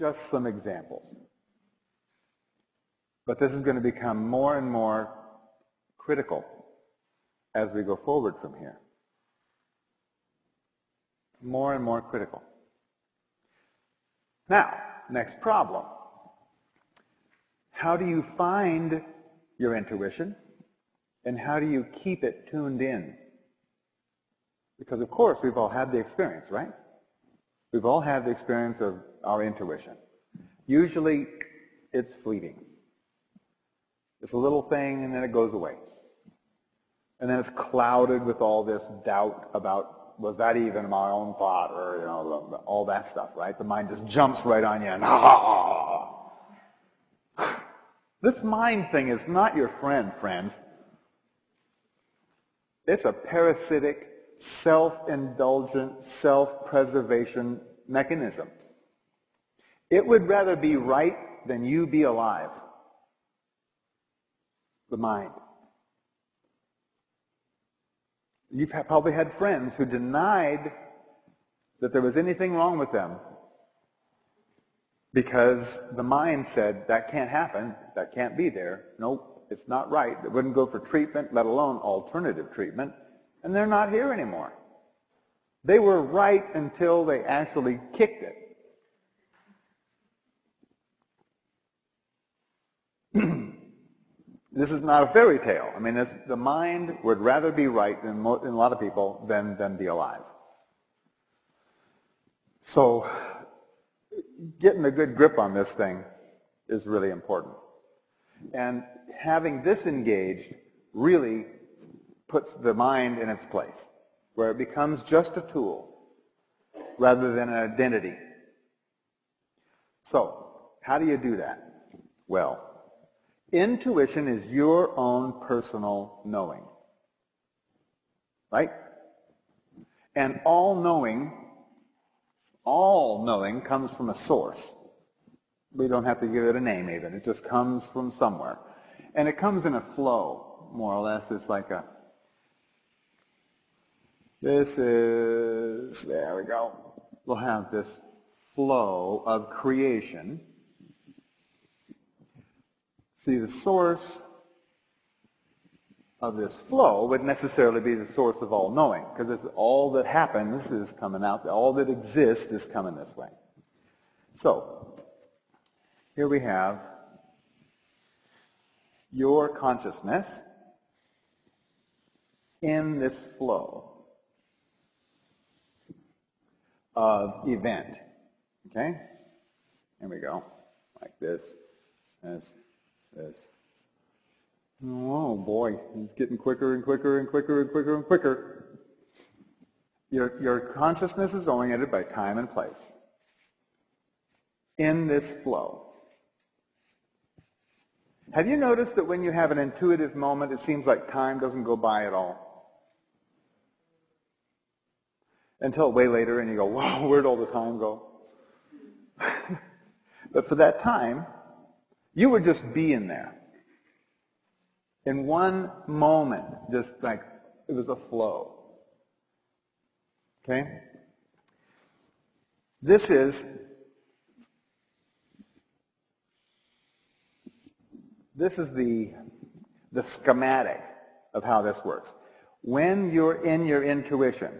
just some examples. But this is going to become more and more critical as we go forward from here. More and more critical. Now, next problem. How do you find your intuition, and how do you keep it tuned in? Because, of course, we've all had the experience, right? We've all had the experience of our intuition. Usually, it's fleeting. It's a little thing, and then it goes away. And then it's clouded with all this doubt about, was that even my own thought, or, you know, all that stuff, right? The mind just jumps right on you, and This mind thing is not your friend, friends. It's a parasitic, self-indulgent, self-preservation mechanism. It would rather be right than you be alive. The mind. You've probably had friends who denied that there was anything wrong with them because the mind said, that can't happen, that can't be there, nope, it's not right. It wouldn't go for treatment, let alone alternative treatment, and they're not here anymore. They were right until they actually kicked it. This is not a fairy tale. I mean, the mind would rather be right in a lot of people than be alive. So getting a good grip on this thing is really important. And having this engaged really puts the mind in its place, where it becomes just a tool rather than an identity. So how do you do that? Well, intuition is your own personal knowing, right? And all knowing comes from a source. We don't have to give it a name even. It just comes from somewhere. And it comes in a flow, more or less. It's like there we go. We'll have this flow of creation. See, the source of this flow would necessarily be the source of all knowing, because all that happens is coming out, all that exists is coming this way. So, here we have your consciousness in this flow of event. Okay? Here we go. Like this. This. Oh boy, it's getting quicker and quicker and quicker and quicker and quicker. Your consciousness is oriented by time and place. In this flow. Have you noticed that when you have an intuitive moment, it seems like time doesn't go by at all? Until way later and you go, wow, where'd all the time go? But for that time, you were just being there. In one moment, just like it was a flow. Okay? This is the schematic of how this works. When you're in your intuition,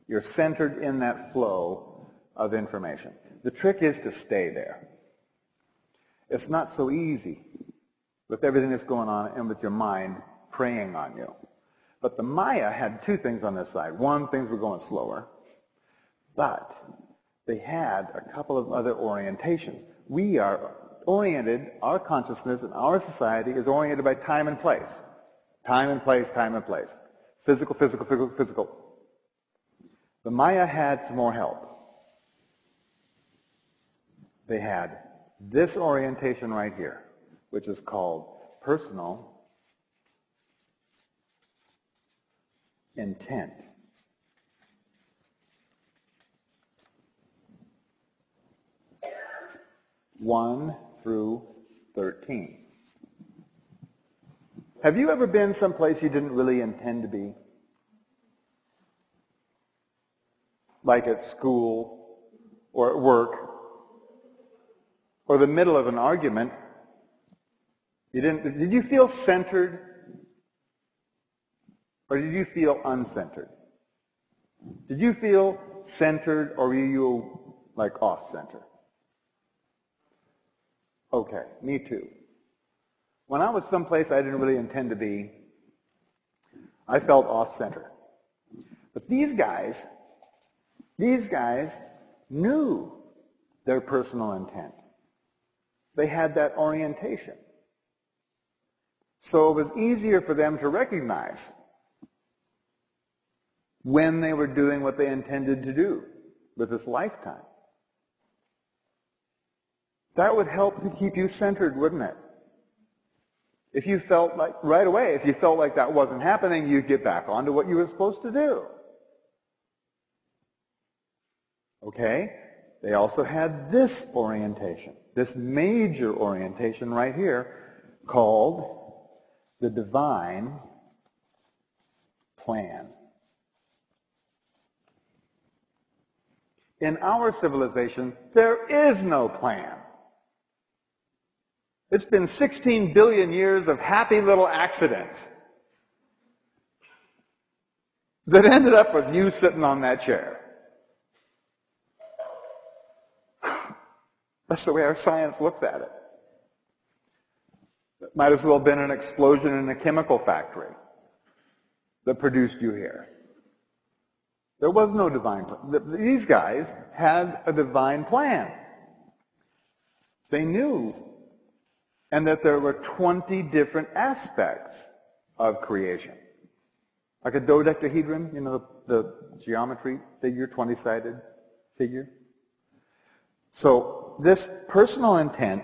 you're centered in that flow of information. The trick is to stay there. It's not so easy with everything that's going on and with your mind preying on you. But the Maya had two things on this side. One, things were going slower, but they had a couple of other orientations. We are oriented, our consciousness and our society is oriented by time and place. Time and place, time and place. Physical, physical, physical, physical. The Maya had some more help. They had this orientation right here, which is called personal intent. One through 13. Have you ever been someplace you didn't really intend to be? Like at school or at work? or the middle of an argument, did you feel centered? Or did you feel uncentered? Did you feel centered, or were you like off-center? Okay, me too. When I was someplace I didn't really intend to be, I felt off-center. But these guys knew their personal intent. They had that orientation. So it was easier for them to recognize when they were doing what they intended to do with this lifetime. That would help to keep you centered, wouldn't it? If you felt like, right away, if you felt like that wasn't happening, you'd get back onto what you were supposed to do. Okay? They also had this orientation, this major orientation right here, called the divine plan. In our civilization, there is no plan. It's been 16 billion years of happy little accidents that ended up with you sitting on that chair. That's the way our science looks at it. It might as well have been an explosion in a chemical factory that produced you here. There was no divine plan. These guys had a divine plan. They knew, and that there were 20 different aspects of creation. Like a dodecahedron, you know, the geometry figure, 20-sided figure. So this personal intent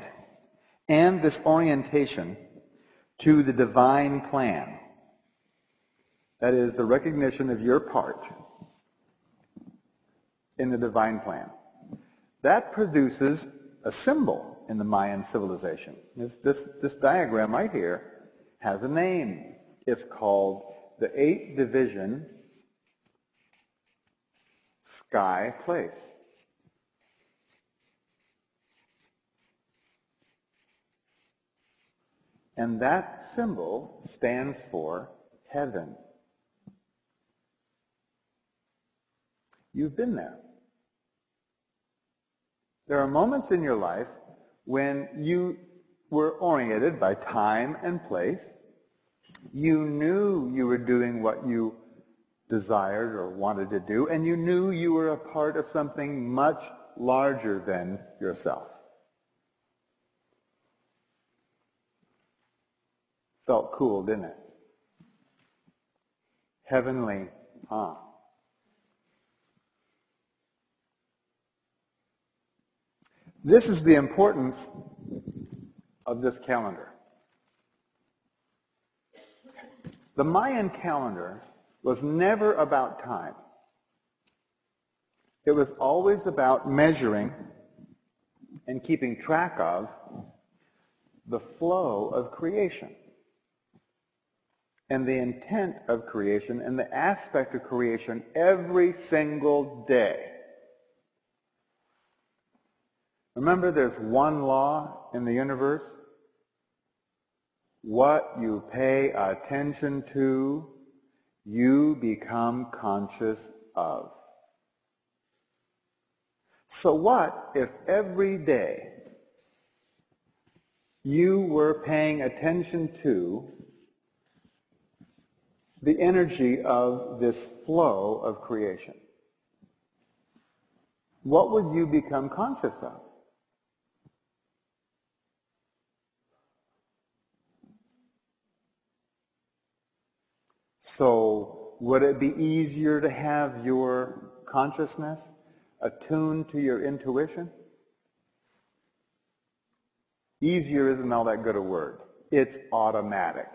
and this orientation to the divine plan, that is the recognition of your part in the divine plan, that produces a symbol in the Mayan civilization. This diagram right here has a name. It's called the 8-division sky place. And that symbol stands for heaven. You've been there. There are moments in your life when you were oriented by time and place. You knew you were doing what you desired or wanted to do, and you knew you were a part of something much larger than yourself. Felt cool, didn't it? Heavenly, huh? This is the importance of this calendar. The Mayan calendar was never about time. It was always about measuring and keeping track of the flow of creation and the intent of creation and the aspect of creation every single day. Remember, there's one law in the universe. What you pay attention to, you become conscious of. So what if every day you were paying attention to the energy of this flow of creation? What would you become conscious of? So, would it be easier to have your consciousness attuned to your intuition? Easier isn't all that good a word. It's automatic.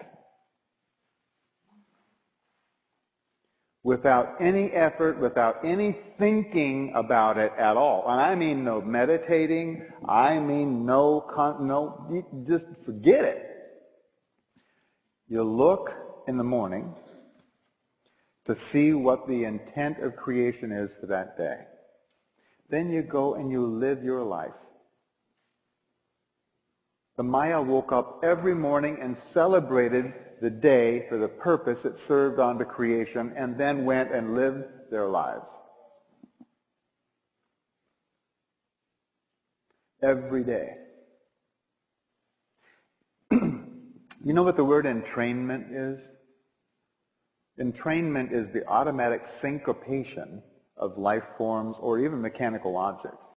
Without any effort, without any thinking about it at all. And I mean no meditating, I mean no, just forget it. You look in the morning to see what the intent of creation is for that day. Then you go and you live your life. The Maya woke up every morning and celebrated the day for the purpose it served on to creation, and then went and lived their lives. Every day. You know what the word entrainment is? Entrainment is the automatic syncopation of life forms or even mechanical objects.